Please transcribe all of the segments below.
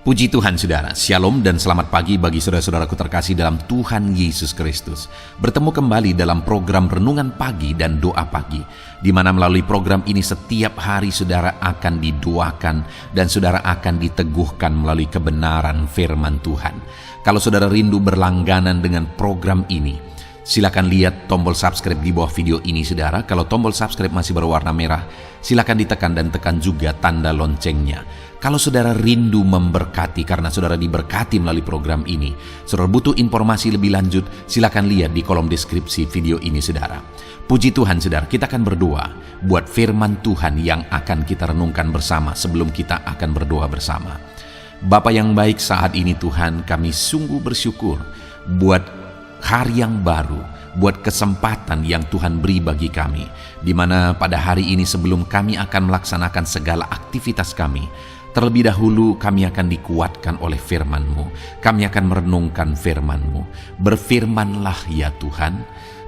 Puji Tuhan saudara, Shalom dan selamat pagi bagi saudara-saudaraku terkasih dalam Tuhan Yesus Kristus. Bertemu kembali dalam program Renungan Pagi dan Doa Pagi, di mana melalui program ini setiap hari saudara akan didoakan dan saudara akan diteguhkan melalui kebenaran firman Tuhan. Kalau saudara rindu berlangganan dengan program ini, silakan lihat tombol subscribe di bawah video ini saudara. Kalau tombol subscribe masih berwarna merah, silakan ditekan dan tekan juga tanda loncengnya. Kalau saudara rindu memberkati karena saudara diberkati melalui program ini, saudara butuh informasi lebih lanjut, silakan lihat di kolom deskripsi video ini saudara. Puji Tuhan saudara, kita akan berdoa buat firman Tuhan yang akan kita renungkan bersama sebelum kita akan berdoa bersama. Bapa yang baik, saat ini Tuhan kami sungguh bersyukur buat hari yang baru, buat kesempatan yang Tuhan beri bagi kami, di mana pada hari ini sebelum kami akan melaksanakan segala aktivitas kami, terlebih dahulu kami akan dikuatkan oleh firman-Mu. Kami akan merenungkan firman-Mu. Berfirmanlah ya Tuhan,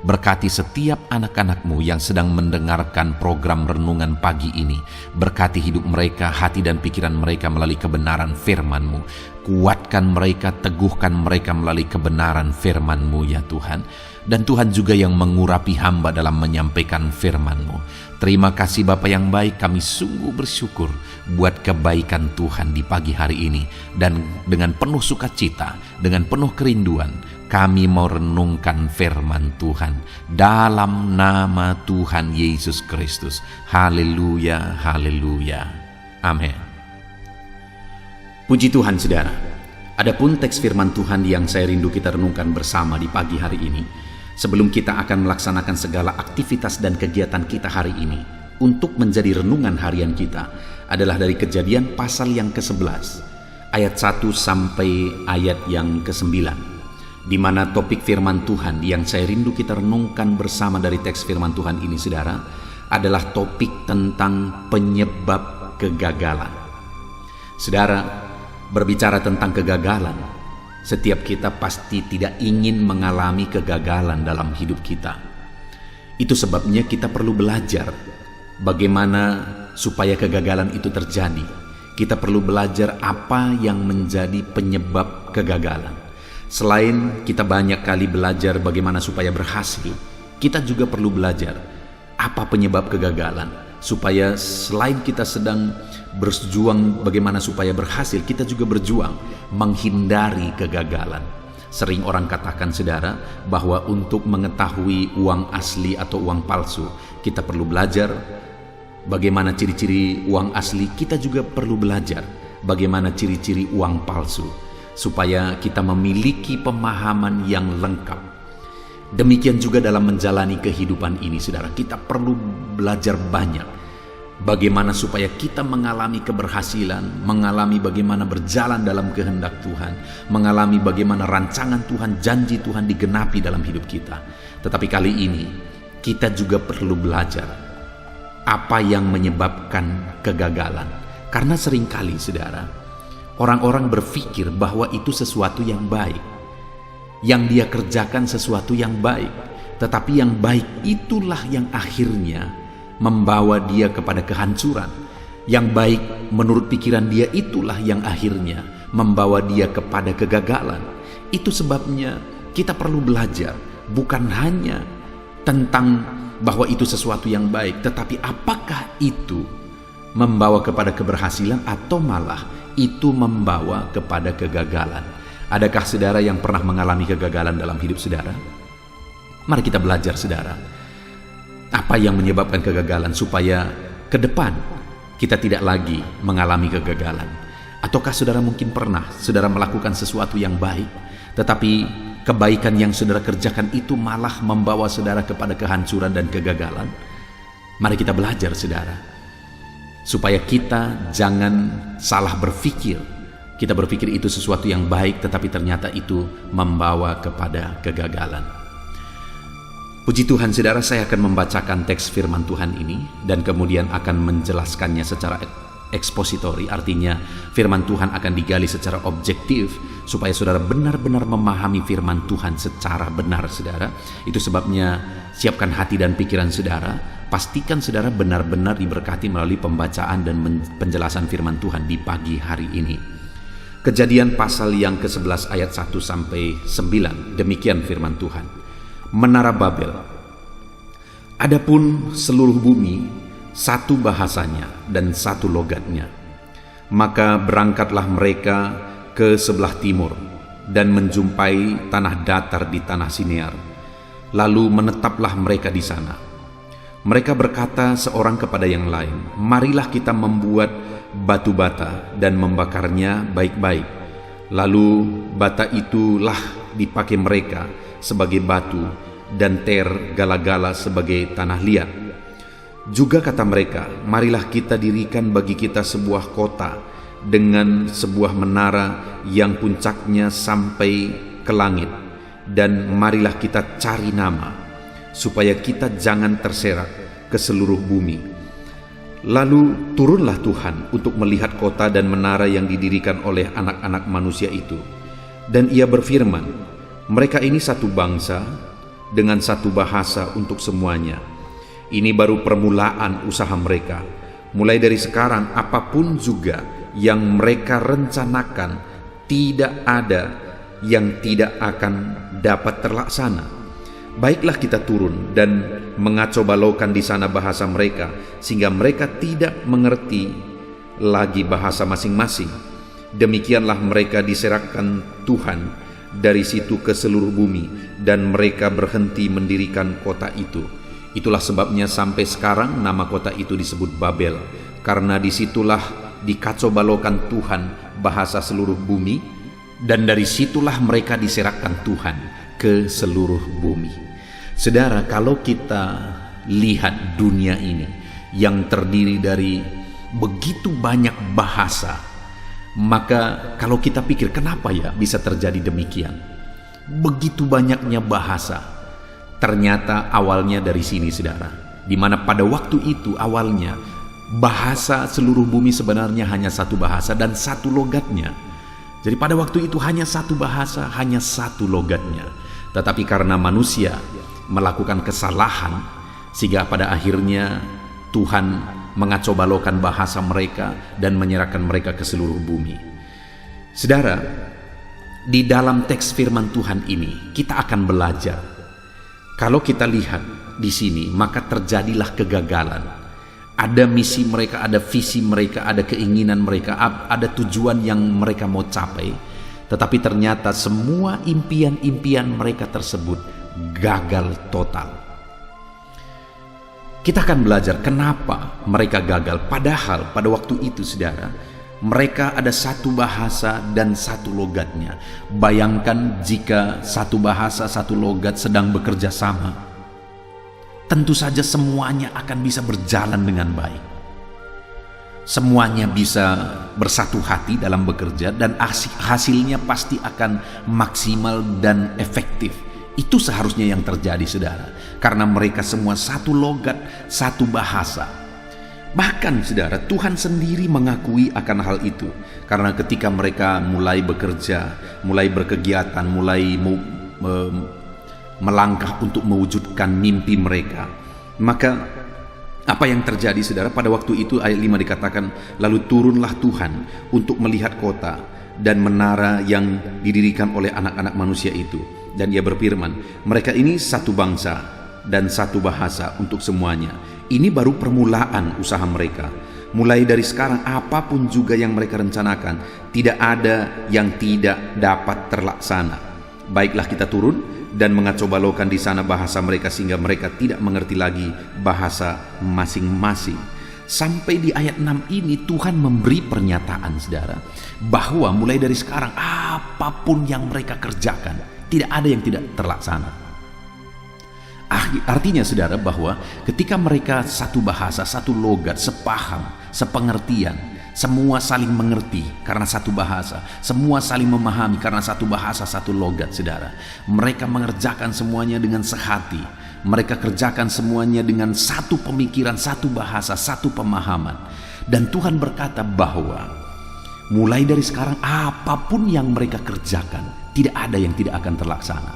berkati setiap anak-anak-Mu yang sedang mendengarkan program Renungan Pagi ini. Berkati hidup mereka, hati dan pikiran mereka melalui kebenaran firman-Mu. Kuatkan mereka, teguhkan mereka melalui kebenaran firman-Mu ya Tuhan. Dan Tuhan juga yang mengurapi hamba dalam menyampaikan firman-Mu. Terima kasih Bapa yang baik, kami sungguh bersyukur buat kebaikan Tuhan di pagi hari ini. Dan dengan penuh sukacita, dengan penuh kerinduan, kami mau renungkan firman Tuhan dalam nama Tuhan Yesus Kristus. Haleluya, haleluya. Amin. Puji Tuhan saudara. Adapun teks firman Tuhan yang saya rindu kita renungkan bersama di pagi hari ini, sebelum kita akan melaksanakan segala aktivitas dan kegiatan kita hari ini untuk menjadi renungan harian kita, adalah dari Kejadian pasal yang ke-11 ayat 1 sampai ayat yang ke-9, di mana topik firman Tuhan yang saya rindu kita renungkan bersama dari teks firman Tuhan ini saudara, adalah topik tentang penyebab kegagalan. Saudara, berbicara tentang kegagalan, setiap kita pasti tidak ingin mengalami kegagalan dalam hidup kita. Itu sebabnya kita perlu belajar bagaimana supaya kegagalan itu terjadi. Kita perlu belajar apa yang menjadi penyebab kegagalan. Selain kita banyak kali belajar bagaimana supaya berhasil, kita juga perlu belajar apa penyebab kegagalan. Supaya selain kita sedang berjuang bagaimana supaya berhasil, kita juga berjuang menghindari kegagalan. Sering orang katakan saudara bahwa untuk mengetahui uang asli atau uang palsu, kita perlu belajar bagaimana ciri-ciri uang asli. Kita juga perlu belajar bagaimana ciri-ciri uang palsu, supaya kita memiliki pemahaman yang lengkap. Demikian juga dalam menjalani kehidupan ini saudara, kita perlu belajar banyak bagaimana supaya kita mengalami keberhasilan, mengalami bagaimana berjalan dalam kehendak Tuhan, mengalami bagaimana rancangan Tuhan, janji Tuhan digenapi dalam hidup kita. Tetapi kali ini kita juga perlu belajar apa yang menyebabkan kegagalan. Karena seringkali saudara, orang-orang berpikir bahwa itu sesuatu yang baik, yang dia kerjakan sesuatu yang baik, tetapi yang baik itulah yang akhirnya membawa dia kepada kehancuran. Yang baik menurut pikiran dia itulah yang akhirnya membawa dia kepada kegagalan. Itu sebabnya kita perlu belajar bukan hanya tentang bahwa itu sesuatu yang baik, tetapi apakah itu membawa kepada keberhasilan atau malah itu membawa kepada kegagalan. Adakah saudara yang pernah mengalami kegagalan dalam hidup saudara? Mari kita belajar saudara, apa yang menyebabkan kegagalan supaya ke depan kita tidak lagi mengalami kegagalan. Ataukah saudara mungkin pernah saudara melakukan sesuatu yang baik, tetapi kebaikan yang saudara kerjakan itu malah membawa saudara kepada kehancuran dan kegagalan? Mari kita belajar saudara, supaya kita jangan salah berpikir. Kita berpikir itu sesuatu yang baik, tetapi ternyata itu membawa kepada kegagalan. Puji Tuhan saudara, saya akan membacakan teks firman Tuhan ini dan kemudian akan menjelaskannya secara ekspositori. Artinya firman Tuhan akan digali secara objektif supaya saudara benar-benar memahami firman Tuhan secara benar saudara. Itu sebabnya siapkan hati dan pikiran saudara. Pastikan saudara benar-benar diberkati melalui pembacaan dan penjelasan firman Tuhan di pagi hari ini. Kejadian pasal yang ke-11 ayat 1 sampai 9, demikian firman Tuhan. Menara Babel. Adapun seluruh bumi satu bahasanya dan satu logatnya. Maka berangkatlah mereka ke sebelah timur dan menjumpai tanah datar di tanah Sinear. Lalu menetaplah mereka di sana. Mereka berkata seorang kepada yang lain, marilah kita membuat batu bata dan membakarnya baik-baik. Lalu bata itulah dipakai mereka sebagai batu dan ter gala-gala sebagai tanah liat. Juga kata mereka, marilah kita dirikan bagi kita sebuah kota dengan sebuah menara yang puncaknya sampai ke langit, dan marilah kita cari nama supaya kita jangan terserak ke seluruh bumi. Lalu turunlah Tuhan untuk melihat kota dan menara yang didirikan oleh anak-anak manusia itu. Dan ia berfirman, mereka ini satu bangsa dengan satu bahasa untuk semuanya. Ini baru permulaan usaha mereka. Mulai dari sekarang apapun juga yang mereka rencanakan, tidak ada yang tidak akan dapat terlaksana. Baiklah kita turun dan mengacau balaukan di sana bahasa mereka, sehingga mereka tidak mengerti lagi bahasa masing-masing. Demikianlah mereka diserahkan Tuhan dari situ ke seluruh bumi, dan mereka berhenti mendirikan kota itu. Itulah sebabnya sampai sekarang nama kota itu disebut Babel, karena disitulah dikacau balaukan Tuhan bahasa seluruh bumi, dan dari situlah mereka diserahkan Tuhan ke seluruh bumi. Saudara, kalau kita lihat dunia ini yang terdiri dari begitu banyak bahasa, maka kalau kita pikir kenapa ya bisa terjadi demikian? Begitu banyaknya bahasa. Ternyata awalnya dari sini, saudara. Di mana pada waktu itu awalnya bahasa seluruh bumi sebenarnya hanya satu bahasa dan satu logatnya. Jadi pada waktu itu hanya satu bahasa, hanya satu logatnya. Tetapi karena manusia melakukan kesalahan, sehingga pada akhirnya Tuhan mengacau balaukan bahasa mereka dan menyerahkan mereka ke seluruh bumi. Saudara, di dalam teks firman Tuhan ini kita akan belajar. Kalau kita lihat di sini, maka terjadilah kegagalan. Ada misi mereka, ada visi mereka, ada keinginan mereka, ada tujuan yang mereka mau capai. Tetapi ternyata semua impian-impian mereka tersebut gagal total. Kita akan belajar kenapa mereka gagal. Padahal pada waktu itu, saudara, mereka ada satu bahasa dan satu logatnya. Bayangkan jika satu bahasa, satu logat sedang bekerja sama. Tentu saja semuanya akan bisa berjalan dengan baik. Semuanya bisa bersatu hati dalam bekerja, dan hasilnya pasti akan maksimal dan efektif. Itu seharusnya yang terjadi, saudara, karena mereka semua satu logat, satu bahasa. Bahkan, saudara, Tuhan sendiri mengakui akan hal itu, karena ketika mereka mulai bekerja, mulai berkegiatan, mulai melangkah untuk mewujudkan mimpi mereka, maka apa yang terjadi, saudara? Pada waktu itu ayat 5 dikatakan, lalu turunlah Tuhan untuk melihat kota dan menara yang didirikan oleh anak-anak manusia itu. Dan ia berfirman, mereka ini satu bangsa dan satu bahasa untuk semuanya. Ini baru permulaan usaha mereka. Mulai dari sekarang apapun juga yang mereka rencanakan, tidak ada yang tidak dapat terlaksana. Baiklah kita turun dan mengacau balaukan di sana bahasa mereka, sehingga mereka tidak mengerti lagi bahasa masing-masing. Sampai di ayat 6 ini Tuhan memberi pernyataan, saudara, bahwa mulai dari sekarang apapun yang mereka kerjakan, tidak ada yang tidak terlaksana. Artinya, saudara, bahwa ketika mereka satu bahasa, satu logat, sepaham, sepengertian, semua saling mengerti karena satu bahasa, semua saling memahami karena satu bahasa, satu logat, saudara. Mereka mengerjakan semuanya dengan sehati. Mereka kerjakan semuanya dengan satu pemikiran, satu bahasa, satu pemahaman. Dan Tuhan berkata bahwa mulai dari sekarang apapun yang mereka kerjakan, tidak ada yang tidak akan terlaksana.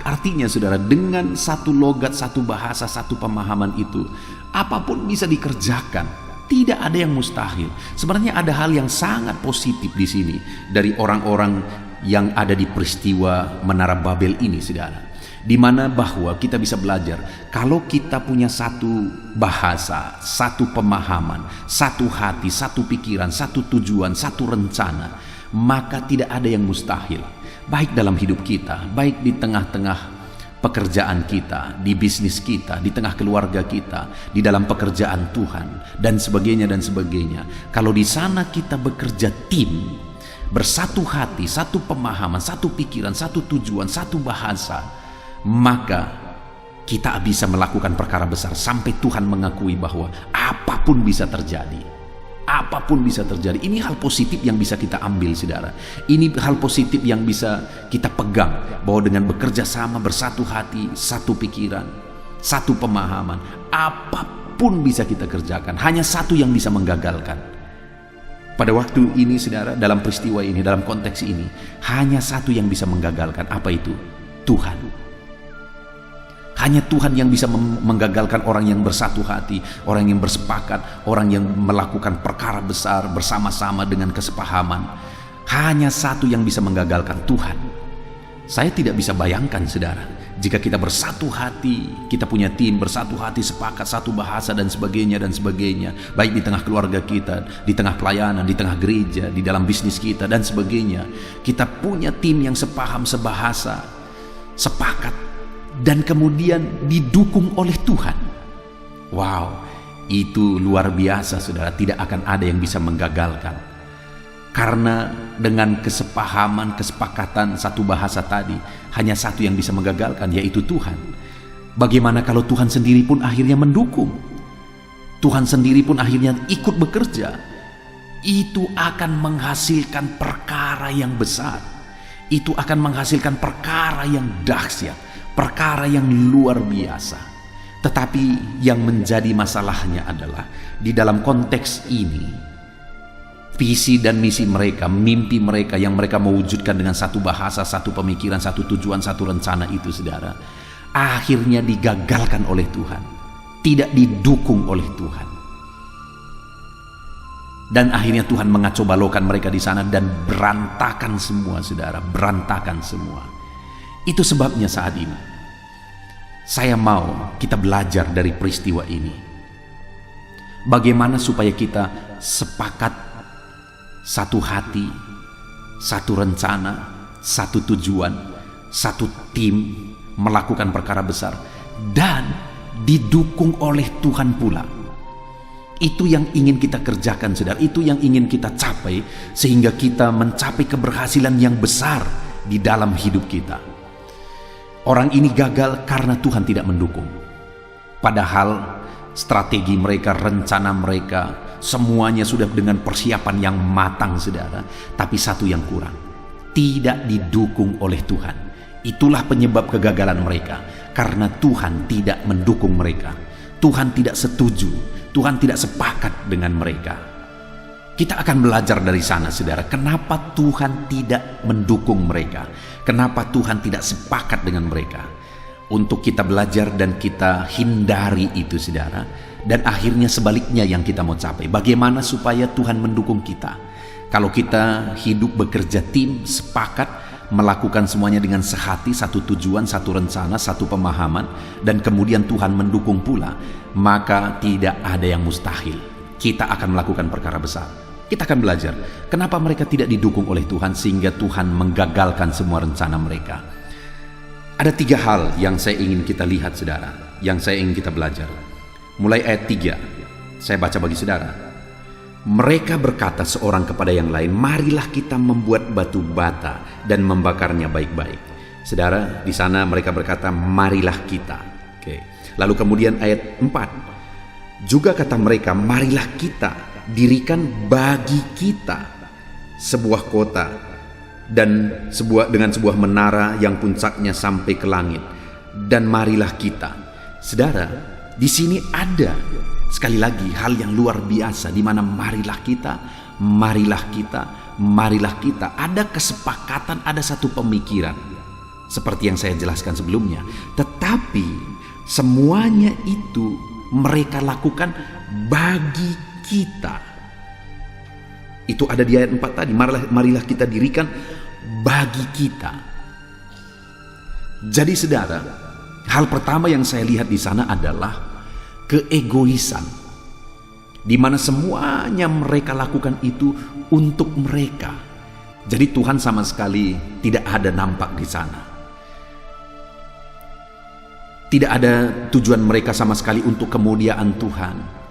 Artinya, saudara, dengan satu logat, satu bahasa, satu pemahaman itu, apapun bisa dikerjakan. Tidak ada yang mustahil. Sebenarnya ada hal yang sangat positif di sini dari orang-orang yang ada di peristiwa Menara Babel ini, saudara. Di mana bahwa kita bisa belajar, kalau kita punya satu bahasa, satu pemahaman, satu hati, satu pikiran, satu tujuan, satu rencana, maka tidak ada yang mustahil. Baik dalam hidup kita, baik di tengah-tengah pekerjaan kita, di bisnis kita, di tengah keluarga kita, di dalam pekerjaan Tuhan, dan sebagainya dan sebagainya. Kalau di sana kita bekerja tim, bersatu hati, satu pemahaman, satu pikiran, satu tujuan, satu bahasa, maka kita bisa melakukan perkara besar sampai Tuhan mengakui bahwa apapun bisa terjadi. Apapun bisa terjadi. Ini hal positif yang bisa kita ambil, saudara. Ini hal positif yang bisa kita pegang, bahwa dengan bekerja sama, bersatu hati, satu pikiran, satu pemahaman, apapun bisa kita kerjakan. Hanya satu yang bisa menggagalkan. Pada waktu ini, saudara, dalam peristiwa ini, dalam konteks ini, hanya satu yang bisa menggagalkan. Apa itu? Tuhan. Hanya Tuhan yang bisa menggagalkan orang yang bersatu hati, orang yang bersepakat, orang yang melakukan perkara besar bersama-sama dengan kesepahaman. Hanya satu yang bisa menggagalkan, Tuhan. Saya tidak bisa bayangkan, saudara, jika kita bersatu hati, kita punya tim, bersatu hati, sepakat, satu bahasa dan sebagainya, baik di tengah keluarga kita, di tengah pelayanan, di tengah gereja, di dalam bisnis kita dan sebagainya. Kita punya tim yang sepaham, sebahasa, sepakat, dan kemudian didukung oleh Tuhan. Wow, itu luar biasa, saudara. Tidak akan ada yang bisa menggagalkan. Karena dengan kesepahaman, kesepakatan satu bahasa tadi, hanya satu yang bisa menggagalkan, yaitu Tuhan. Bagaimana kalau Tuhan sendiri pun akhirnya mendukung? Tuhan sendiri pun akhirnya ikut bekerja. Itu akan menghasilkan perkara yang besar. Itu akan menghasilkan perkara yang dahsyat, perkara yang luar biasa. Tetapi yang menjadi masalahnya adalah di dalam konteks ini, visi dan misi mereka, mimpi mereka yang mereka mewujudkan dengan satu bahasa, satu pemikiran, satu tujuan, satu rencana itu, saudara, akhirnya digagalkan oleh Tuhan, tidak didukung oleh Tuhan. Dan akhirnya Tuhan mengacau balaukan mereka di sana dan berantakan semua, saudara, berantakan semua. Itu sebabnya saat ini saya mau kita belajar dari peristiwa ini. Bagaimana supaya kita sepakat, satu hati, satu rencana, satu tujuan, satu tim, melakukan perkara besar dan didukung oleh Tuhan pula. Itu yang ingin kita kerjakan, saudara. Itu yang ingin kita capai, sehingga kita mencapai keberhasilan yang besar di dalam hidup kita. Orang ini gagal karena Tuhan tidak mendukung. Padahal strategi mereka, rencana mereka, semuanya sudah dengan persiapan yang matang, saudara. Tapi satu yang kurang, tidak didukung oleh Tuhan. Itulah penyebab kegagalan mereka, karena Tuhan tidak mendukung mereka. Tuhan tidak setuju, Tuhan tidak sepakat dengan mereka. Kita akan belajar dari sana, saudara, kenapa Tuhan tidak mendukung mereka, kenapa Tuhan tidak sepakat dengan mereka. Untuk kita belajar dan kita hindari itu, saudara. Dan akhirnya sebaliknya yang kita mau capai. Bagaimana supaya Tuhan mendukung kita? Kalau kita hidup bekerja tim, sepakat, melakukan semuanya dengan sehati, satu tujuan, satu rencana, satu pemahaman, dan kemudian Tuhan mendukung pula, maka tidak ada yang mustahil. Kita akan melakukan perkara besar. Kita akan belajar kenapa mereka tidak didukung oleh Tuhan sehingga Tuhan menggagalkan semua rencana mereka. Ada 3 hal yang saya ingin kita lihat, saudara, yang saya ingin kita belajar. Mulai ayat 3, saya baca bagi saudara. Mereka berkata seorang kepada yang lain, marilah kita membuat batu bata dan membakarnya baik-baik. Saudara, di sana mereka berkata, marilah kita. Oke. Lalu kemudian ayat 4, juga kata mereka, marilah kita dirikan bagi kita sebuah kota dan dengan sebuah menara yang puncaknya sampai ke langit, dan marilah kita. Saudara, di sini ada sekali lagi hal yang luar biasa, di mana marilah kita, marilah kita, marilah kita. Ada kesepakatan, ada satu pemikiran seperti yang saya jelaskan sebelumnya. Tetapi semuanya itu mereka lakukan bagi kita. Itu ada di ayat 4 tadi, marilah kita dirikan bagi kita. Jadi saudara, hal pertama yang saya lihat di sana adalah keegoisan, di mana semuanya mereka lakukan itu untuk mereka. Jadi Tuhan sama sekali tidak ada nampak di sana. Tidak ada tujuan mereka sama sekali untuk kemuliaan Tuhan.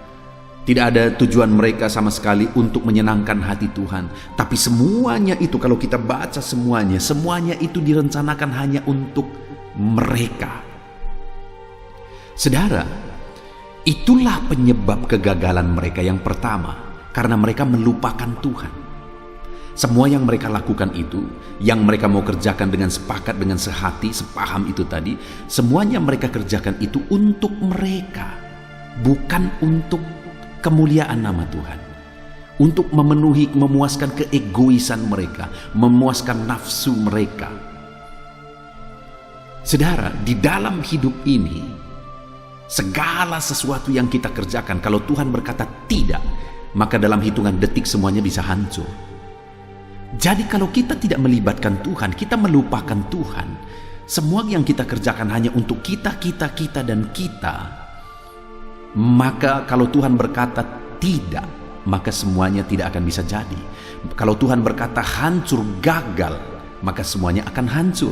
Tidak ada tujuan mereka sama sekali untuk menyenangkan hati Tuhan. Tapi semuanya itu, kalau kita baca semuanya itu direncanakan hanya untuk mereka. Saudara, itulah penyebab kegagalan mereka yang pertama, karena mereka melupakan Tuhan. Semua yang mereka lakukan itu, yang mereka mau kerjakan dengan sepakat, dengan sehati, sepaham itu tadi, semuanya mereka kerjakan itu untuk mereka, bukan untuk kemuliaan nama Tuhan, untuk memenuhi, memuaskan keegoisan mereka, memuaskan nafsu mereka. Saudara, di dalam hidup ini, segala sesuatu yang kita kerjakan, kalau Tuhan berkata tidak, maka dalam hitungan detik semuanya bisa hancur. Jadi kalau kita tidak melibatkan Tuhan, kita melupakan Tuhan, semua yang kita kerjakan hanya untuk kita, dan kita, maka kalau Tuhan berkata tidak, maka semuanya tidak akan bisa jadi. Kalau Tuhan berkata hancur, gagal, maka semuanya akan hancur.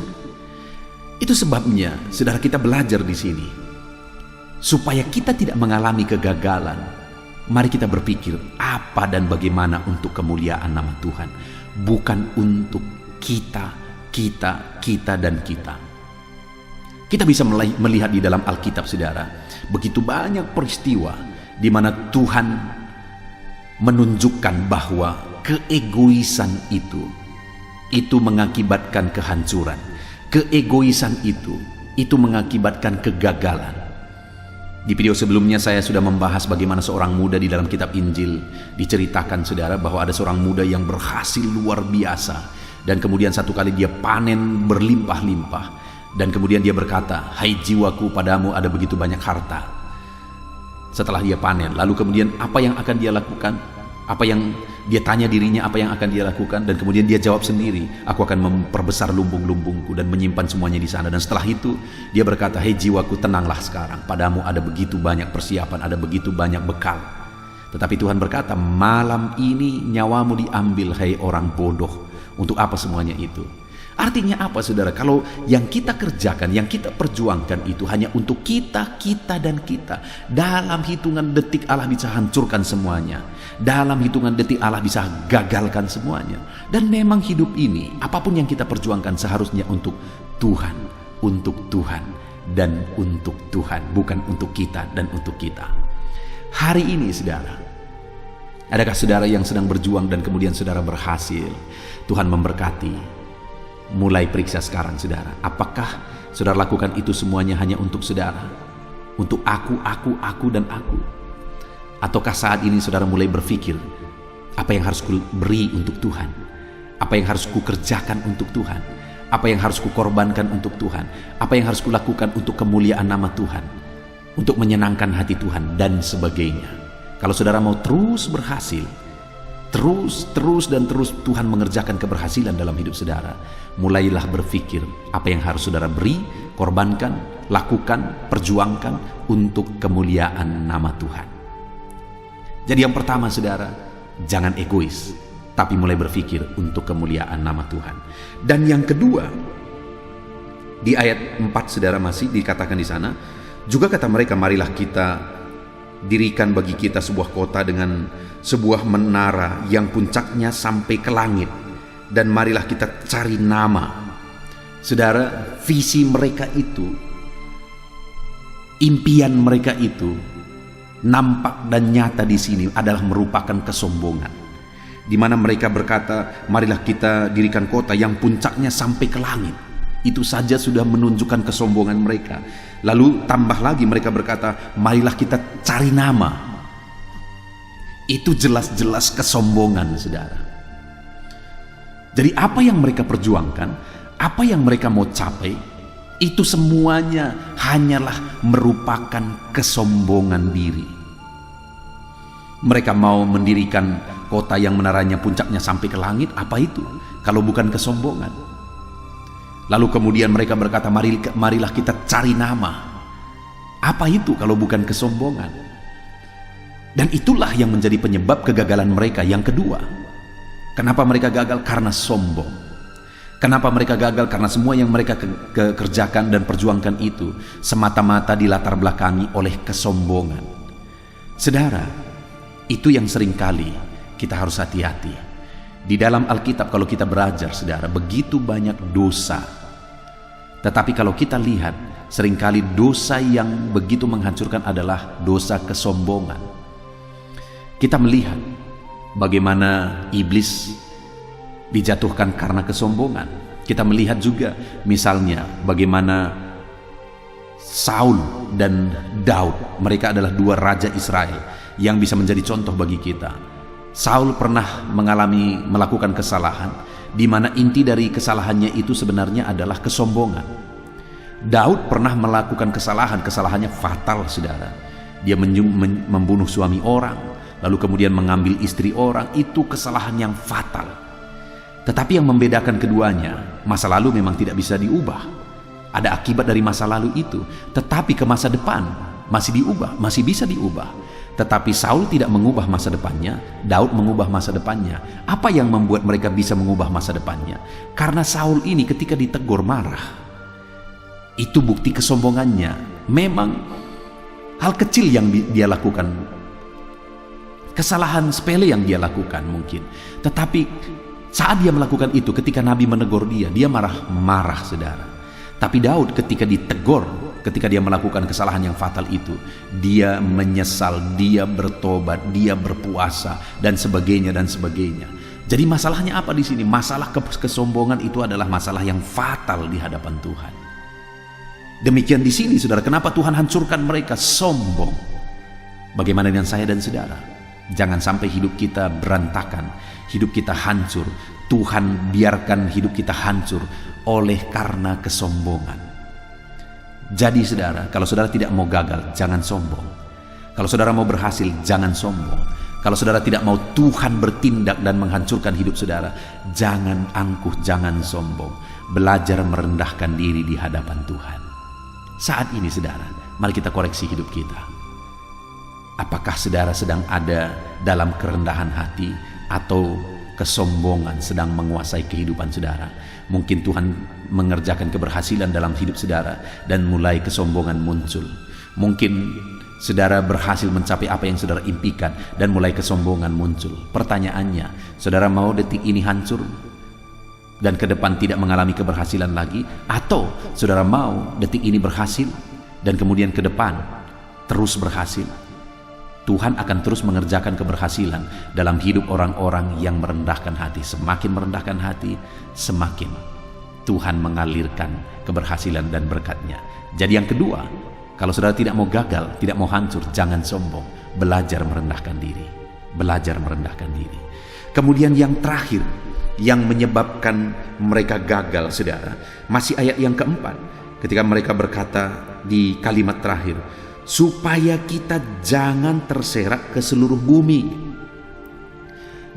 Itu sebabnya, saudara, kita belajar di sini. Supaya kita tidak mengalami kegagalan, mari kita berpikir apa dan bagaimana untuk kemuliaan nama Tuhan. Bukan untuk kita, dan kita. Kita bisa melihat di dalam Alkitab, saudara, begitu banyak peristiwa di mana Tuhan menunjukkan bahwa keegoisan itu mengakibatkan kehancuran. Keegoisan itu mengakibatkan kegagalan. Di video sebelumnya saya sudah membahas bagaimana seorang muda di dalam kitab Injil diceritakan, saudara, bahwa ada seorang muda yang berhasil luar biasa, dan kemudian satu kali dia panen berlimpah-limpah, dan kemudian dia berkata, "Hai jiwaku, padamu ada begitu banyak harta." Setelah dia panen, lalu kemudian apa yang akan dia lakukan? Apa yang dia tanya dirinya, apa yang akan dia lakukan? Dan kemudian dia jawab sendiri, "Aku akan memperbesar lumbung-lumbungku dan menyimpan semuanya di sana." Dan setelah itu dia berkata, "Hei jiwaku, tenanglah sekarang, padamu ada begitu banyak persiapan, ada begitu banyak bekal." Tetapi Tuhan berkata, "Malam ini nyawamu diambil, hai orang bodoh. Untuk apa semuanya itu?" Artinya apa, saudara? Kalau yang kita kerjakan, yang kita perjuangkan itu hanya untuk kita, dan kita, dalam hitungan detik Allah bisa hancurkan semuanya. Dalam hitungan detik Allah bisa gagalkan semuanya. Dan memang hidup ini, apapun yang kita perjuangkan seharusnya untuk Tuhan, dan untuk Tuhan, bukan untuk kita dan untuk kita. Hari ini, saudara, adakah saudara yang sedang berjuang dan kemudian saudara berhasil? Tuhan memberkati. Mulai periksa sekarang, saudara, apakah saudara lakukan itu semuanya hanya untuk saudara, untuk aku, dan aku? Ataukah saat ini saudara mulai berpikir, apa yang harus ku beri untuk Tuhan? Apa yang harus ku kerjakan untuk Tuhan? Apa yang harus ku korbankan untuk Tuhan? Apa yang harus ku lakukan untuk kemuliaan nama Tuhan? Untuk menyenangkan hati Tuhan dan sebagainya. Kalau saudara mau terus berhasil, terus Tuhan mengerjakan keberhasilan dalam hidup saudara, mulailah berpikir apa yang harus saudara beri, korbankan, lakukan, perjuangkan untuk kemuliaan nama Tuhan. Jadi yang pertama, saudara, jangan egois, tapi mulai berpikir untuk kemuliaan nama Tuhan. Dan yang kedua, di ayat 4, saudara, masih dikatakan di sana, juga kata mereka, marilah kita dirikan bagi kita sebuah kota dengan sebuah menara yang puncaknya sampai ke langit, dan marilah kita cari nama. Saudara, visi mereka itu, impian mereka itu nampak dan nyata di sini adalah merupakan kesombongan, di mana mereka berkata, marilah kita dirikan kota yang puncaknya sampai ke langit. Itu saja sudah menunjukkan kesombongan mereka. Lalu tambah lagi mereka berkata, marilah kita cari nama. Itu jelas-jelas kesombongan, saudara. Jadi apa yang mereka perjuangkan, apa yang mereka mau capai, itu semuanya hanyalah merupakan kesombongan diri. Mereka mau mendirikan kota yang menaranya puncaknya sampai ke langit. Apa itu kalau bukan kesombongan? Lalu kemudian mereka berkata, marilah kita cari nama. Apa itu kalau bukan kesombongan? Dan itulah yang menjadi penyebab kegagalan mereka yang kedua. Kenapa mereka gagal? Karena sombong. Kenapa mereka gagal? Karena semua yang mereka kerjakan dan perjuangkan itu semata-mata dilatar belakangi oleh kesombongan. Saudara, itu yang seringkali kita harus hati-hati. Di dalam Alkitab kalau kita belajar, saudara, begitu banyak dosa. Tetapi kalau kita lihat, seringkali dosa yang begitu menghancurkan adalah dosa kesombongan. Kita melihat bagaimana iblis dijatuhkan karena kesombongan. Kita melihat juga misalnya bagaimana Saul dan Daud, mereka adalah dua raja Israel yang bisa menjadi contoh bagi kita. Saul pernah melakukan kesalahan, di mana inti dari kesalahannya itu sebenarnya adalah kesombongan. Daud pernah melakukan kesalahannya fatal, saudara. Dia membunuh suami orang, lalu kemudian mengambil istri orang. Itu kesalahan yang fatal. Tetapi yang membedakan keduanya, masa lalu memang tidak bisa diubah. Ada akibat dari masa lalu itu, tetapi ke masa depan masih bisa diubah. Tetapi Saul tidak mengubah masa depannya, Daud mengubah masa depannya. Apa yang membuat mereka bisa mengubah masa depannya? Karena Saul ini ketika ditegur marah. Itu bukti kesombongannya. Memang hal kecil yang dia lakukan, kesalahan sepele yang dia lakukan mungkin, tetapi saat dia melakukan itu, ketika Nabi menegur dia marah, saudara. Tapi Daud ketika ditegur, ketika dia melakukan kesalahan yang fatal itu, dia menyesal, dia bertobat, dia berpuasa, dan sebagainya. Jadi masalahnya apa di sini? Masalah kesombongan itu adalah masalah yang fatal di hadapan Tuhan. Demikian di sini, saudara. Kenapa Tuhan hancurkan mereka? Sombong. Bagaimana dengan saya dan saudara? Jangan sampai hidup kita berantakan, hidup kita hancur. Tuhan biarkan hidup kita hancur oleh karena kesombongan. Jadi saudara, kalau saudara tidak mau gagal, jangan sombong. Kalau saudara mau berhasil, jangan sombong. Kalau saudara tidak mau Tuhan bertindak dan menghancurkan hidup saudara, jangan angkuh, jangan sombong. Belajar merendahkan diri di hadapan Tuhan. Saat ini saudara, mari kita koreksi hidup kita. Apakah saudara sedang ada dalam kerendahan hati atau kesombongan sedang menguasai kehidupan saudara? Mungkin Tuhan mengerjakan keberhasilan dalam hidup saudara dan mulai kesombongan muncul. Mungkin saudara berhasil mencapai apa yang saudara impikan dan mulai kesombongan muncul. Pertanyaannya, saudara mau detik ini hancur dan ke depan tidak mengalami keberhasilan lagi? Atau saudara mau detik ini berhasil dan kemudian ke depan terus berhasil? Tuhan akan terus mengerjakan keberhasilan dalam hidup orang-orang yang merendahkan hati. Semakin merendahkan hati, semakin Tuhan mengalirkan keberhasilan dan berkat-Nya. Jadi yang kedua, kalau saudara tidak mau gagal, tidak mau hancur, jangan sombong. Belajar merendahkan diri. Belajar merendahkan diri. Kemudian yang terakhir, yang menyebabkan mereka gagal, saudara, masih ayat yang keempat. Ketika mereka berkata di kalimat terakhir, supaya kita jangan terserak ke seluruh bumi.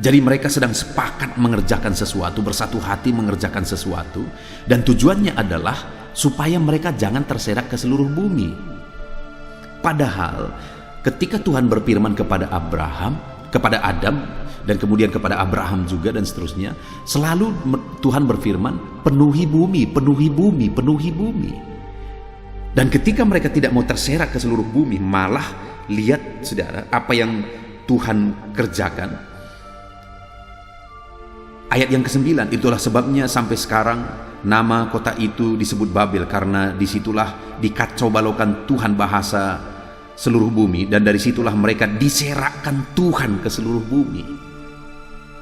Jadi mereka sedang sepakat mengerjakan sesuatu, bersatu hati mengerjakan sesuatu, dan tujuannya adalah supaya mereka jangan terserak ke seluruh bumi. Padahal ketika Tuhan berfirman kepada Abraham, kepada Adam, dan kemudian kepada Abraham juga dan seterusnya, selalu Tuhan berfirman, penuhi bumi, penuhi bumi, penuhi bumi. Dan ketika mereka tidak mau terserak ke seluruh bumi, malah lihat saudara apa yang Tuhan kerjakan. Ayat yang ke-9, itulah sebabnya sampai sekarang nama kota itu disebut Babel, karena disitulah dikacau balaukan Tuhan bahasa seluruh bumi, dan dari situlah mereka diserakkan Tuhan ke seluruh bumi.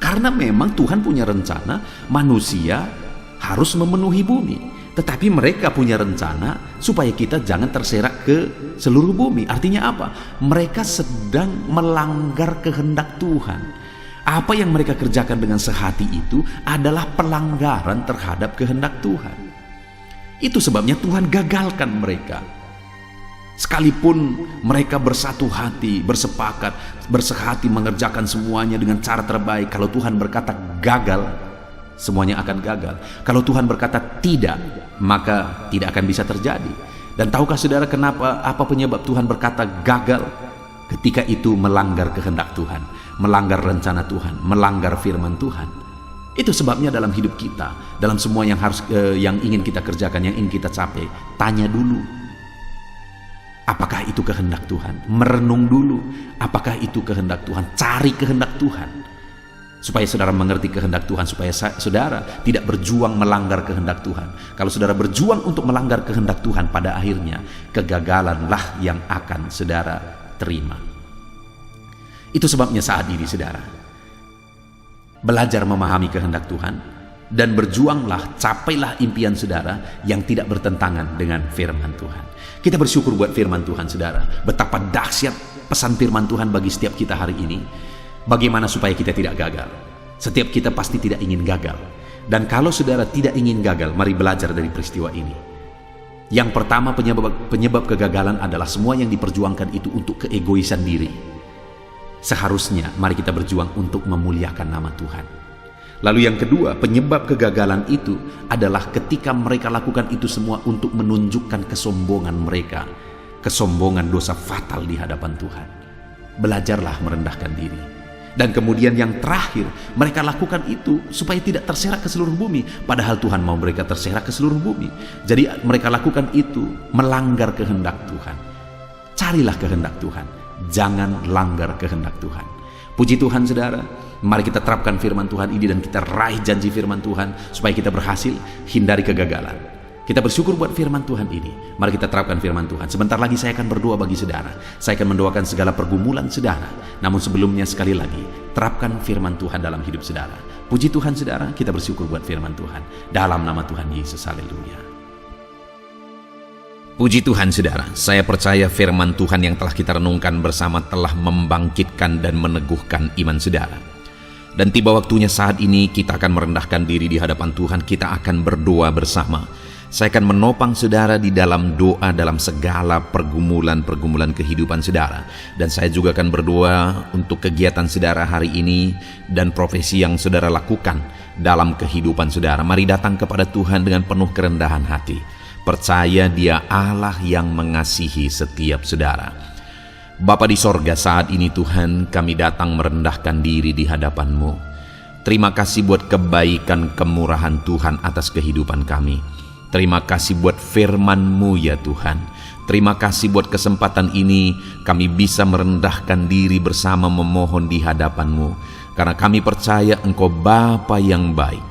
Karena memang Tuhan punya rencana manusia harus memenuhi bumi. Tetapi mereka punya rencana supaya kita jangan terserak ke seluruh bumi. Artinya apa? Mereka sedang melanggar kehendak Tuhan. Apa yang mereka kerjakan dengan sehati itu adalah pelanggaran terhadap kehendak Tuhan. Itu sebabnya Tuhan gagalkan mereka. Sekalipun mereka bersatu hati, bersepakat, bersehati mengerjakan semuanya dengan cara terbaik, kalau Tuhan berkata gagal, semuanya akan gagal. Kalau Tuhan berkata tidak, maka tidak akan bisa terjadi. Dan tahukah saudara kenapa, apa penyebab Tuhan berkata gagal? Ketika itu melanggar kehendak Tuhan, melanggar rencana Tuhan, melanggar firman Tuhan. Itu sebabnya dalam hidup kita, dalam semua yang ingin kita kerjakan, yang ingin kita capai, tanya dulu, apakah itu kehendak Tuhan? Merenung dulu, apakah itu kehendak Tuhan? Cari kehendak Tuhan, supaya saudara mengerti kehendak Tuhan, supaya saudara tidak berjuang melanggar kehendak Tuhan. Kalau saudara berjuang untuk melanggar kehendak Tuhan, pada akhirnya kegagalanlah yang akan saudara terima. Itu sebabnya saat ini saudara, belajar memahami kehendak Tuhan dan berjuanglah, capailah impian saudara yang tidak bertentangan dengan firman Tuhan. Kita bersyukur buat firman Tuhan saudara. Betapa dahsyat pesan firman Tuhan bagi setiap kita hari ini. Bagaimana supaya kita tidak gagal. Setiap kita pasti tidak ingin gagal. Dan kalau saudara tidak ingin gagal, mari belajar dari peristiwa ini. Yang pertama, penyebab kegagalan adalah semua yang diperjuangkan itu untuk keegoisan diri. Seharusnya mari kita berjuang untuk memuliakan nama Tuhan. Lalu yang kedua, penyebab kegagalan itu adalah ketika mereka lakukan itu semua untuk menunjukkan kesombongan mereka. Kesombongan dosa fatal di hadapan Tuhan. Belajarlah merendahkan diri. Dan kemudian yang terakhir, mereka lakukan itu supaya tidak terserak ke seluruh bumi. Padahal Tuhan mau mereka terserak ke seluruh bumi. Jadi mereka lakukan itu melanggar kehendak Tuhan. Carilah kehendak Tuhan, jangan langgar kehendak Tuhan. Puji Tuhan saudara, mari kita terapkan firman Tuhan ini dan kita raih janji firman Tuhan supaya kita berhasil hindari kegagalan. Kita bersyukur buat firman Tuhan ini. Mari kita terapkan firman Tuhan. Sebentar lagi saya akan berdoa bagi saudara. Saya akan mendoakan segala pergumulan saudara. Namun sebelumnya sekali lagi, terapkan firman Tuhan dalam hidup saudara. Puji Tuhan saudara, kita bersyukur buat firman Tuhan. Dalam nama Tuhan Yesus, haleluya. Puji Tuhan saudara, saya percaya firman Tuhan yang telah kita renungkan bersama telah membangkitkan dan meneguhkan iman saudara. Dan tiba waktunya saat ini kita akan merendahkan diri di hadapan Tuhan. Kita akan berdoa bersama. Saya akan menopang saudara di dalam doa dalam segala pergumulan-pergumulan kehidupan saudara. Dan saya juga akan berdoa untuk kegiatan saudara hari ini dan profesi yang saudara lakukan dalam kehidupan saudara. Mari datang kepada Tuhan dengan penuh kerendahan hati. Percaya Dia Allah yang mengasihi setiap saudara. Bapa di sorga, saat ini Tuhan kami datang merendahkan diri di hadapan-Mu. Terima kasih buat kebaikan kemurahan Tuhan atas kehidupan kami. Terima kasih buat firman-Mu ya Tuhan. Terima kasih buat kesempatan ini kami bisa merendahkan diri bersama memohon di hadapan-Mu. Karena kami percaya Engkau Bapa yang baik.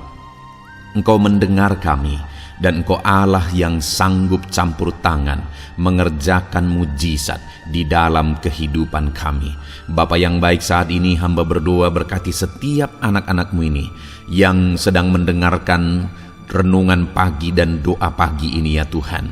Engkau mendengar kami. Dan Engkau Allah yang sanggup campur tangan mengerjakan mujizat di dalam kehidupan kami. Bapa yang baik, saat ini hamba berdoa berkati setiap anak-anak-Mu ini yang sedang mendengarkan renungan pagi dan doa pagi ini ya Tuhan.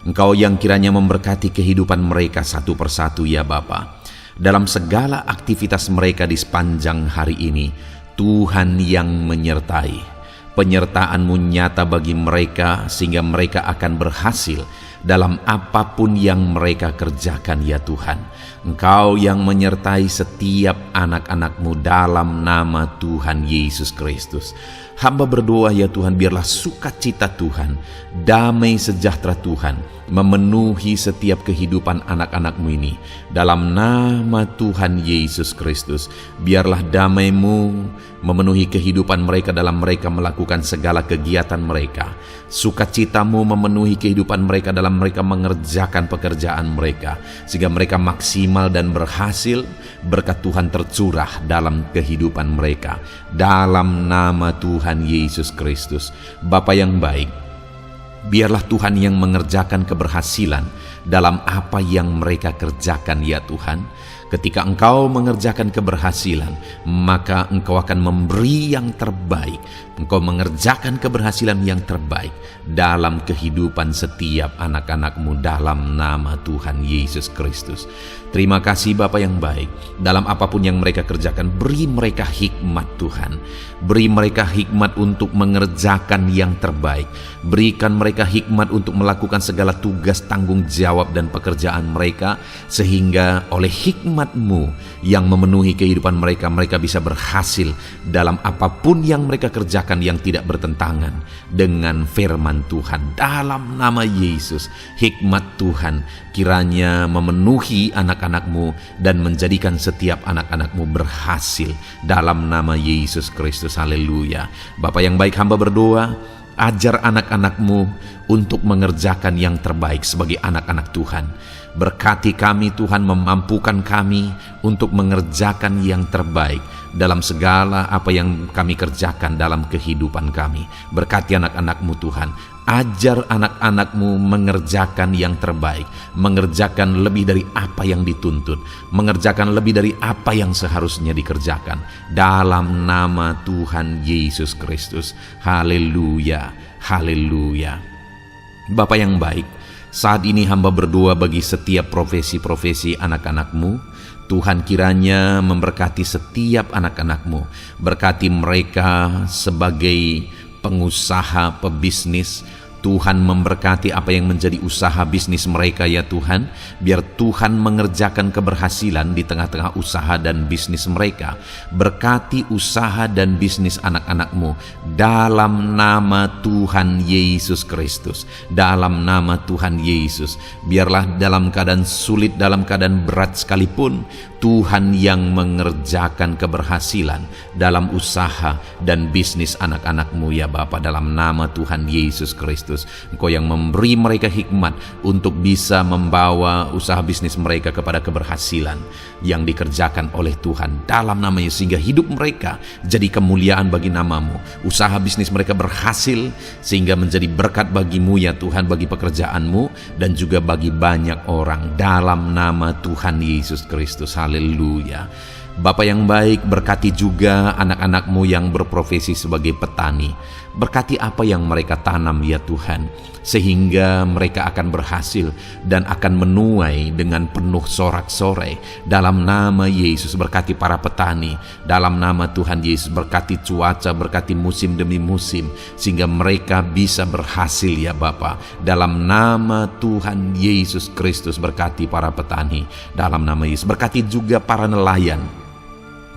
Engkau yang kiranya memberkati kehidupan mereka satu persatu ya Bapa. Dalam segala aktivitas mereka di sepanjang hari ini, Tuhan yang menyertai. Penyertaan-Mu nyata bagi mereka sehingga mereka akan berhasil dalam apapun yang mereka kerjakan ya Tuhan. Engkau yang menyertai setiap anak-anak-Mu dalam nama Tuhan Yesus Kristus. Hamba berdoa ya Tuhan, biarlah sukacita Tuhan, damai sejahtera Tuhan memenuhi setiap kehidupan anak-anak-Mu ini. Dalam nama Tuhan Yesus Kristus, biarlah damai-Mu memenuhi kehidupan mereka dalam mereka melakukan segala kegiatan mereka. Sukacita-Mu memenuhi kehidupan mereka dalam mereka mengerjakan pekerjaan mereka. Sehingga mereka maksimal dan berhasil, berkat Tuhan tercurah dalam kehidupan mereka. Dalam nama Tuhan Yesus Kristus. Bapa yang baik, biarlah Tuhan yang mengerjakan keberhasilan dalam apa yang mereka kerjakan ya Tuhan. Ketika engkau mengerjakan keberhasilan, maka engkau akan memberi yang terbaik. Engkau mengerjakan keberhasilan yang terbaik dalam kehidupan setiap anak-anakmu dalam nama Tuhan Yesus Kristus. Terima kasih Bapa yang baik. Dalam apapun yang mereka kerjakan, beri mereka hikmat Tuhan. Beri mereka hikmat untuk mengerjakan yang terbaik. Berikan mereka hikmat untuk melakukan segala tugas, tanggung jawab dan pekerjaan mereka, sehingga oleh hikmat-Mu yang memenuhi kehidupan mereka, mereka bisa berhasil dalam apapun yang mereka kerjakan yang tidak bertentangan dengan firman Tuhan. Dalam nama Yesus, hikmat Tuhan kiranya memenuhi anak-anak-Mu dan menjadikan setiap anak-anak-Mu berhasil dalam nama Yesus Kristus. Haleluya. Bapa yang baik, hamba berdoa, ajar anak-anak-Mu untuk mengerjakan yang terbaik sebagai anak-anak Tuhan. Berkati kami Tuhan, memampukan kami untuk mengerjakan yang terbaik dalam segala apa yang kami kerjakan dalam kehidupan kami. Berkati anak-anak-Mu Tuhan. Ajar anak-anak-Mu mengerjakan yang terbaik, mengerjakan lebih dari apa yang dituntut, mengerjakan lebih dari apa yang seharusnya dikerjakan. Dalam nama Tuhan Yesus Kristus. Haleluya, haleluya. Bapa yang baik, saat ini hamba berdoa bagi setiap profesi-profesi anak-anak-Mu. Tuhan kiranya memberkati setiap anak-anak-Mu. Berkati mereka sebagai pengusaha, pebisnis. Tuhan memberkati apa yang menjadi usaha bisnis mereka ya Tuhan. Biar Tuhan mengerjakan keberhasilan di tengah-tengah usaha dan bisnis mereka. Berkati usaha dan bisnis anak-anak-Mu dalam nama Tuhan Yesus Kristus. Dalam nama Tuhan Yesus. Biarlah dalam keadaan sulit, dalam keadaan berat sekalipun, Tuhan yang mengerjakan keberhasilan dalam usaha dan bisnis anak-anak-Mu ya Bapa, dalam nama Tuhan Yesus Kristus. Engkau yang memberi mereka hikmat untuk bisa membawa usaha bisnis mereka kepada keberhasilan yang dikerjakan oleh Tuhan dalam nama Yesus, sehingga hidup mereka jadi kemuliaan bagi nama-Mu. Usaha bisnis mereka berhasil sehingga menjadi berkat bagi-Mu ya Tuhan, bagi pekerjaan-Mu dan juga bagi banyak orang dalam nama Tuhan Yesus Kristus. Haleluya. Bapa yang baik, berkati juga anak-anak-Mu yang berprofesi sebagai petani. Berkati apa yang mereka tanam ya Tuhan, sehingga mereka akan berhasil dan akan menuai dengan penuh sorak-sorai. Dalam nama Yesus, berkati para petani. Dalam nama Tuhan Yesus, berkati cuaca, berkati musim demi musim, sehingga mereka bisa berhasil ya Bapa. Dalam nama Tuhan Yesus Kristus, berkati para petani. Dalam nama Yesus, berkati juga para nelayan.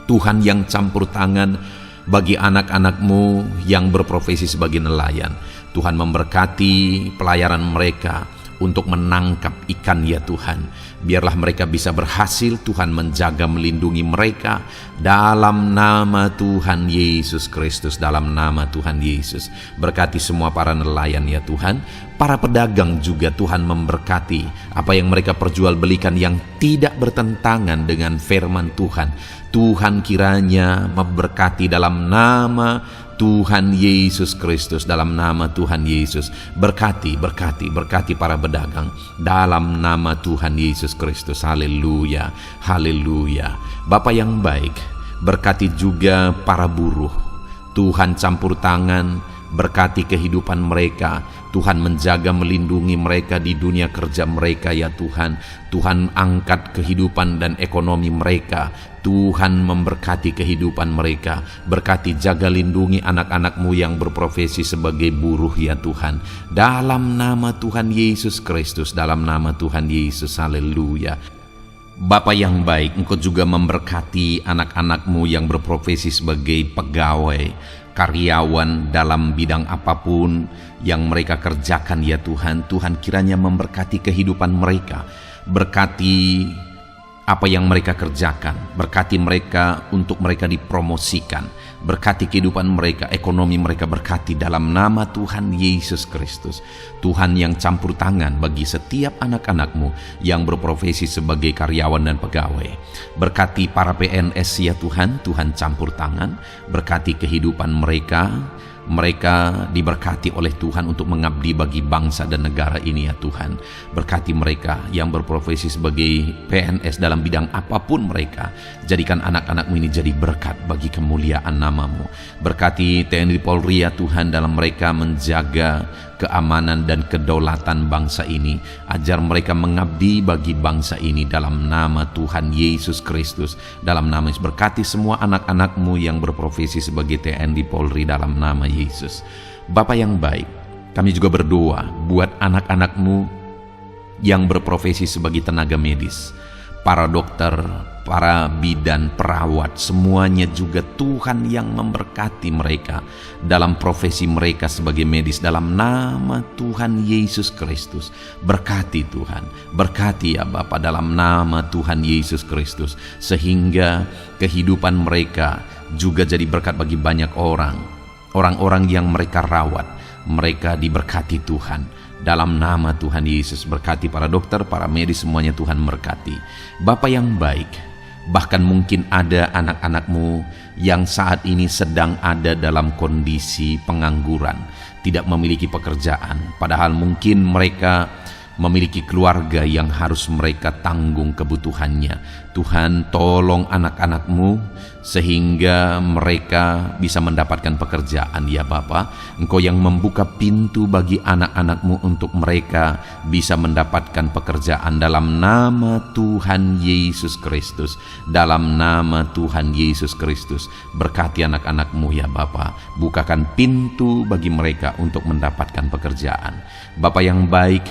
Tuhan yang campur tangan bagi anak-anak-Mu yang berprofesi sebagai nelayan. Tuhan memberkati pelayaran mereka untuk menangkap ikan ya Tuhan. Biarlah mereka bisa berhasil. Tuhan menjaga, melindungi mereka dalam nama Tuhan Yesus Kristus. Dalam nama Tuhan Yesus, berkati semua para nelayan ya Tuhan. Para pedagang juga Tuhan memberkati apa yang mereka perjualbelikan yang tidak bertentangan dengan firman Tuhan. Tuhan kiranya memberkati dalam nama Tuhan Yesus Kristus. Dalam nama Tuhan Yesus, berkati para pedagang dalam nama Tuhan Yesus Kristus. Haleluya, haleluya. Bapa yang baik, berkati juga para buruh. Tuhan campur tangan, berkati kehidupan mereka. Tuhan menjaga, melindungi mereka di dunia kerja mereka ya Tuhan. Tuhan angkat kehidupan dan ekonomi mereka. Tuhan memberkati kehidupan mereka. Berkati, jaga, lindungi anak-anak-Mu yang berprofesi sebagai buruh ya Tuhan. Dalam nama Tuhan Yesus Kristus. Dalam nama Tuhan Yesus. Haleluya. Bapa yang baik, Engkau juga memberkati anak-anak-Mu yang berprofesi sebagai pegawai, karyawan dalam bidang apapun yang mereka kerjakan ya Tuhan. Tuhan kiranya memberkati kehidupan mereka. Berkati apa yang mereka kerjakan. Berkati mereka untuk mereka dipromosikan. Berkati kehidupan mereka, ekonomi mereka berkati dalam nama Tuhan Yesus Kristus. Tuhan yang campur tangan bagi setiap anak-anak-Mu yang berprofesi sebagai karyawan dan pegawai. Berkati para PNS ya Tuhan. Tuhan campur tangan. Berkati kehidupan mereka. Mereka diberkati oleh Tuhan untuk mengabdi bagi bangsa dan negara ini ya Tuhan. Berkati mereka yang berprofesi sebagai PNS dalam bidang apapun mereka. Jadikan anak-anak-Mu ini jadi berkat bagi kemuliaan nama-Mu. Berkati TNI Polri ya Tuhan dalam mereka menjaga keamanan dan kedaulatan bangsa ini. Ajar mereka mengabdi bagi bangsa ini dalam nama Tuhan Yesus Kristus. Dalam nama Yesus, berkati semua anak-anak-Mu yang berprofesi sebagai TNI Polri dalam nama Yesus. Bapa yang baik, kami juga berdoa buat anak-anak-Mu yang berprofesi sebagai tenaga medis, para dokter, para bidan, perawat, semuanya juga Tuhan yang memberkati mereka dalam profesi mereka sebagai medis dalam nama Tuhan Yesus Kristus. Berkati Tuhan, berkati ya Bapa dalam nama Tuhan Yesus Kristus, sehingga kehidupan mereka juga jadi berkat bagi banyak orang-orang yang mereka rawat. Mereka diberkati Tuhan dalam nama Tuhan Yesus. Berkati para dokter, para medis, semuanya Tuhan berkati. Bapa yang baik, bahkan mungkin ada anak-anak-Mu yang saat ini sedang ada dalam kondisi pengangguran, tidak memiliki pekerjaan, padahal mungkin mereka memiliki keluarga yang harus mereka tanggung kebutuhannya. Tuhan, tolong anak-anak-Mu sehingga mereka bisa mendapatkan pekerjaan ya Bapa. Engkau yang membuka pintu bagi anak-anak-Mu untuk mereka bisa mendapatkan pekerjaan dalam nama Tuhan Yesus Kristus. Dalam nama Tuhan Yesus Kristus, berkati anak-anak-Mu ya Bapa. Bukakan pintu bagi mereka untuk mendapatkan pekerjaan. Bapa yang baik,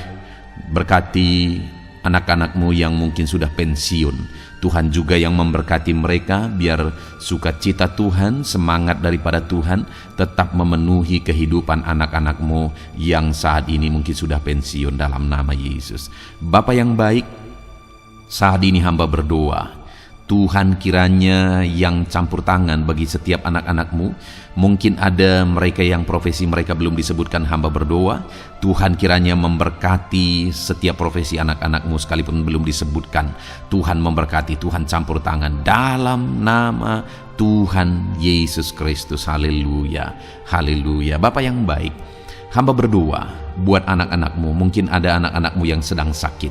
berkati anak-anak-Mu yang mungkin sudah pensiun. Tuhan juga yang memberkati mereka, biar sukacita Tuhan, semangat daripada Tuhan tetap memenuhi kehidupan anak-anak-Mu yang saat ini mungkin sudah pensiun dalam nama Yesus. Bapa yang baik, saat ini hamba berdoa, Tuhan kiranya yang campur tangan bagi setiap anak-anak-Mu. Mungkin ada mereka yang profesi mereka belum disebutkan, hamba berdoa Tuhan kiranya memberkati setiap profesi anak-anak-Mu sekalipun belum disebutkan. Tuhan memberkati, Tuhan campur tangan dalam nama Tuhan Yesus Kristus. Haleluya, haleluya. Bapa yang baik, hamba berdoa buat anak-anak-Mu. Mungkin ada anak-anak-Mu yang sedang sakit.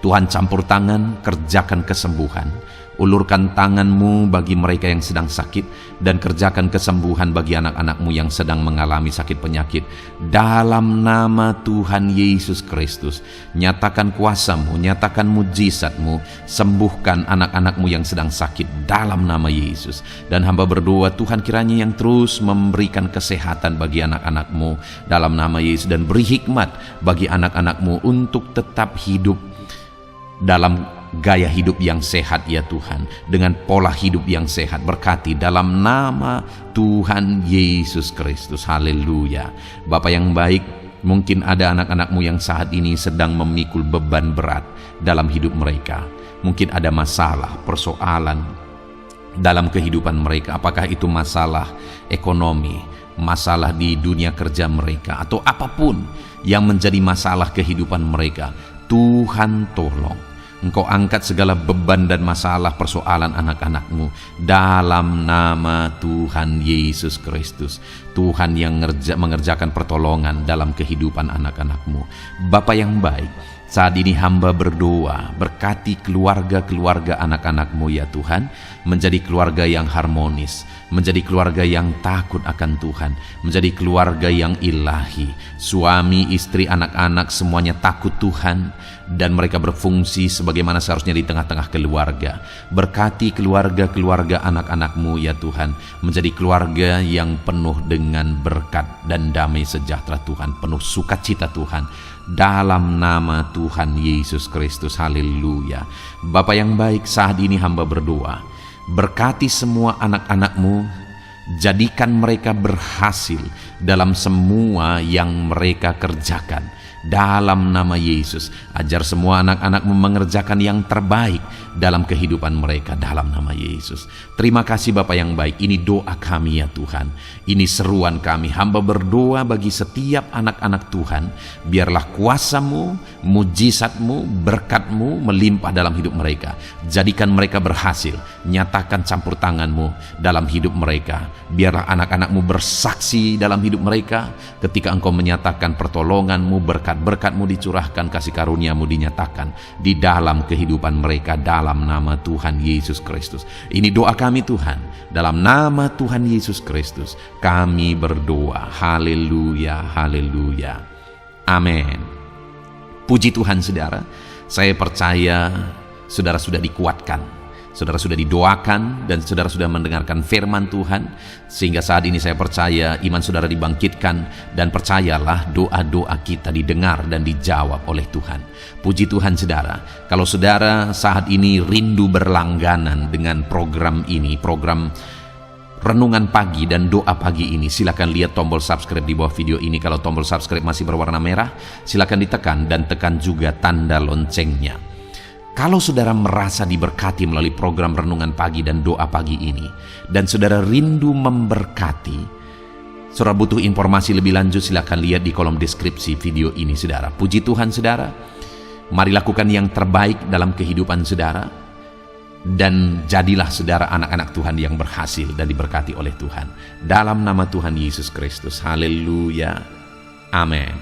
Tuhan campur tangan, kerjakan kesembuhan. Ulurkan tangan-Mu bagi mereka yang sedang sakit, dan kerjakan kesembuhan bagi anak-anak-Mu yang sedang mengalami sakit penyakit. Dalam nama Tuhan Yesus Kristus, nyatakan kuasa-Mu, nyatakan mujizat-Mu, sembuhkan anak-anak-Mu yang sedang sakit dalam nama Yesus. Dan hamba berdoa Tuhan kiranya yang terus memberikan kesehatan bagi anak-anak-Mu dalam nama Yesus, dan beri hikmat bagi anak-anak-Mu untuk tetap hidup dalam gaya hidup yang sehat ya Tuhan, dengan pola hidup yang sehat. Berkati dalam nama Tuhan Yesus Kristus. Haleluya. Bapa yang baik, mungkin ada anak-anak-Mu yang saat ini sedang memikul beban berat dalam hidup mereka. Mungkin ada masalah, persoalan dalam kehidupan mereka. Apakah itu masalah ekonomi, masalah di dunia kerja mereka, atau apapun yang menjadi masalah kehidupan mereka. Tuhan tolong, Engkau angkat segala beban dan masalah persoalan anak-anak-Mu dalam nama Tuhan Yesus Kristus. Tuhan yang mengerjakan pertolongan dalam kehidupan anak-anak-Mu. Bapa yang baik, saat ini hamba berdoa, berkati keluarga-keluarga anak-anak-Mu ya Tuhan, menjadi keluarga yang harmonis, menjadi keluarga yang takut akan Tuhan, menjadi keluarga yang ilahi. Suami, istri, anak-anak semuanya takut Tuhan, dan mereka berfungsi sebagaimana seharusnya di tengah-tengah keluarga. Berkati keluarga-keluarga anak-anak-Mu ya Tuhan, menjadi keluarga yang penuh dengan berkat dan damai sejahtera Tuhan, penuh sukacita Tuhan, dalam nama Tuhan Yesus Kristus. Haleluya. Bapa yang baik, saat ini hamba berdoa, berkati semua anak-anak-Mu, jadikan mereka berhasil dalam semua yang mereka kerjakan. dalam nama Yesus. Ajar semua anak-anakmu mengerjakan yang terbaik dalam kehidupan mereka dalam nama Yesus. Terima kasih Bapa yang baik. Ini doa kami ya Tuhan. Ini seruan kami. Hamba berdoa bagi setiap anak-anak Tuhan. Biarlah kuasa-Mu, mujizat-Mu, berkat-Mu melimpah dalam hidup mereka. Jadikan mereka berhasil. Nyatakan campur tangan-Mu dalam hidup mereka. Biarlah anak-anak-Mu bersaksi dalam hidup mereka ketika Engkau menyatakan pertolongan-Mu, berkat-berkat-Mu dicurahkan, kasih karunia-Mu dinyatakan di dalam kehidupan mereka dalam nama Tuhan Yesus Kristus. Ini doa kami Tuhan, dalam nama Tuhan Yesus Kristus kami berdoa. Haleluya, haleluya, amin. Puji Tuhan saudara, saya percaya saudara sudah dikuatkan, saudara sudah didoakan, dan saudara sudah mendengarkan firman Tuhan, sehingga saat ini saya percaya iman saudara dibangkitkan, dan percayalah doa-doa kita didengar dan dijawab oleh Tuhan. Puji Tuhan saudara, kalau saudara saat ini rindu berlangganan dengan program ini, program Renungan Pagi dan Doa Pagi ini, silakan lihat tombol subscribe di bawah video ini. Kalau tombol subscribe masih berwarna merah, silakan ditekan dan tekan juga tanda loncengnya. Kalau saudara merasa diberkati melalui program Renungan Pagi dan Doa Pagi ini, dan saudara rindu memberkati, saudara butuh informasi lebih lanjut, silakan lihat di kolom deskripsi video ini saudara. Puji Tuhan saudara, mari lakukan yang terbaik dalam kehidupan saudara, dan jadilah saudara anak-anak Tuhan yang berhasil dan diberkati oleh Tuhan. Dalam nama Tuhan Yesus Kristus, haleluya, amin.